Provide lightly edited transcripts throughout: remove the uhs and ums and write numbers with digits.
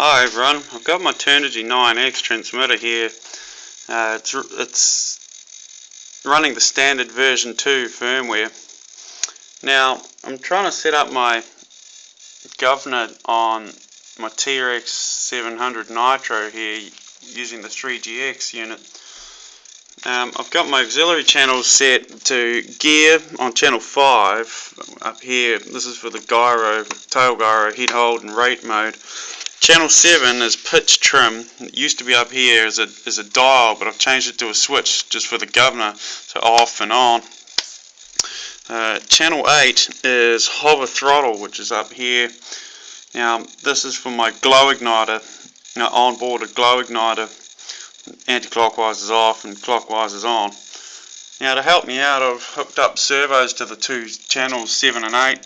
Hi everyone, I've got my Turnigy 9X transmitter here. It's running the standard version 2 firmware. Now I'm trying to set up my governor on my TRX 700 Nitro here using the 3GX unit. I've got my auxiliary channels set to gear on channel 5 up here. This is for the gyro, tail gyro, head hold and rate mode. Channel 7 is pitch trim. It used to be up here as a dial, but I've changed it to a switch just for the governor, so off and on. Channel 8 is hover throttle, which is up here. Now this is for my glow igniter, onboarded glow igniter. Anti-clockwise is off and clockwise is on. Now to help me out, I've hooked up servos to the two channels 7 and 8.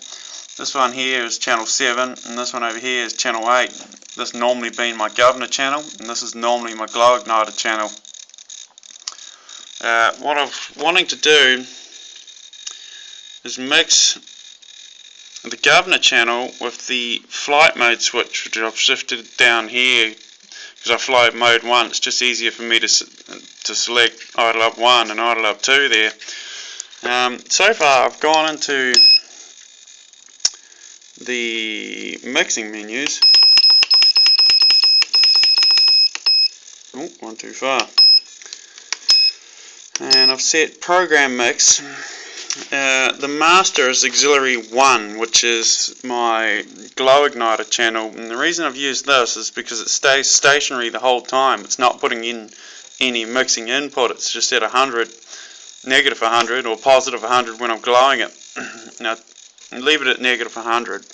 This one here is channel 7 and this one over here is channel 8. This normally being my governor channel and this is normally my glow igniter channel. What I'm wanting to do is mix the governor channel with the flight mode switch, which I've shifted down here because I fly mode 1. It's just easier for me to select idle up 1 and idle up 2 there. So far I've gone into the mixing menus. Oh, one too far. And I've set program mix. The master is auxiliary 1, which is my glow igniter channel, and the reason I've used this is because it stays stationary the whole time. It's not putting in any mixing input, it's just at 100, negative 100 or positive 100 when I'm glowing it. Now leave it at negative 100.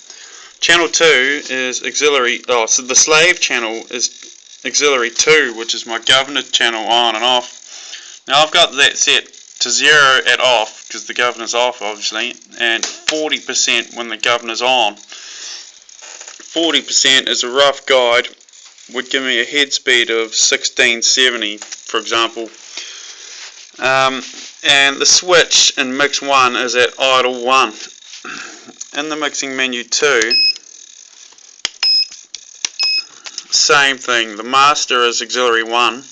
Channel 2 is auxiliary, so the slave channel is auxiliary 2, which is my governor channel on and off. Now I've got that set to 0 at off because the governor's off obviously, and 40% when the governor's on. 40% as a rough guide would give me a head speed of 1670 for example. And the switch in mix 1 is at idle 1. In the mixing menu 2, same thing. The master is auxiliary 1,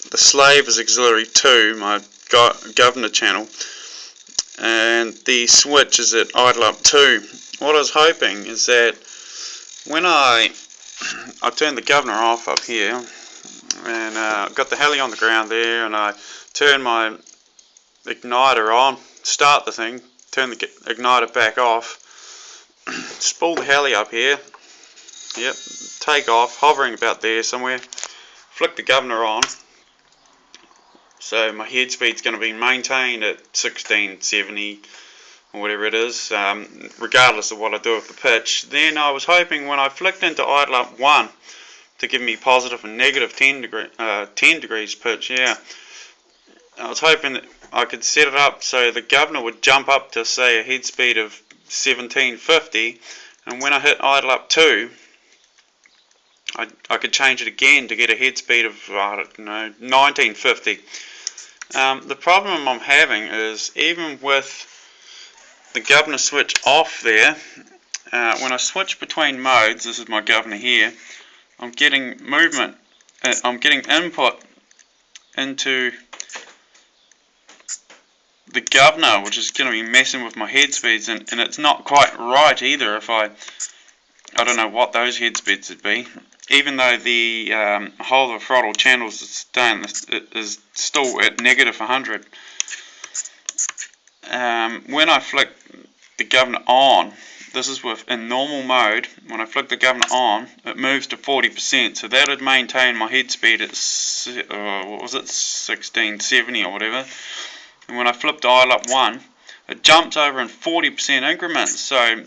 the slave is auxiliary 2, my governor channel, and the switch is at idle up 2. What I was hoping is that when I turn the governor off up here, and got the heli on the ground there, and I turn my igniter on, start the thing, turn the igniter back off, spool the heli up here, yep, take off, hovering about there somewhere, flick the governor on, so my head speed's going to be maintained at 1670 or whatever it is, regardless of what I do with the pitch. Then I was hoping when I flicked into idle up 1 to give me positive and negative 10 degrees pitch, yeah. I was hoping that I could set it up so the governor would jump up to say a head speed of 1750, and when I hit idle up 2 I could change it again to get a head speed of, I don't know, 1950. The problem I'm having is even with the governor switch off there, when I switch between modes, this is my governor here, I'm getting movement, I'm getting input into the governor, which is going to be messing with my head speeds, and it's not quite right either if I don't know what those head speeds would be. Even though the whole of the throttle channels is still at negative 100. When I flick the governor on, this is in normal mode, when I flick the governor on, it moves to 40%, so that would maintain my head speed at, what was it, 1670 or whatever. And when I flip to idle up 1, it jumps over in 40% increments, so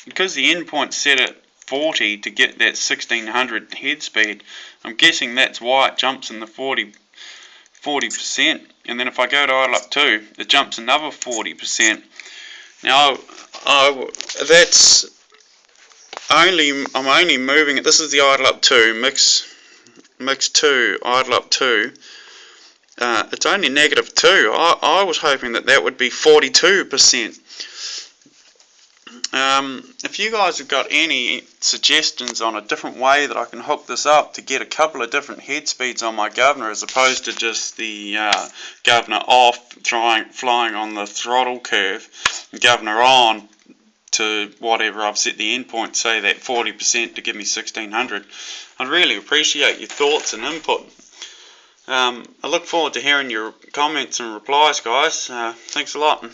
because the endpoint's set at 40 to get that 1600 head speed, I'm guessing that's why it jumps in the 40%, and then if I go to idle up 2, it jumps another 40%. Now that's I'm only moving it. This is the idle up 2 mix 2 idle up 2. It's only negative 2. I was hoping that would be 42%. If you guys have got any suggestions on a different way that I can hook this up to get a couple of different head speeds on my governor, as opposed to just the governor off, flying on the throttle curve, governor on to whatever I've set the endpoint, say that 40% to give me 1600, I'd really appreciate your thoughts and input. I look forward to hearing your comments and replies, guys. Thanks a lot.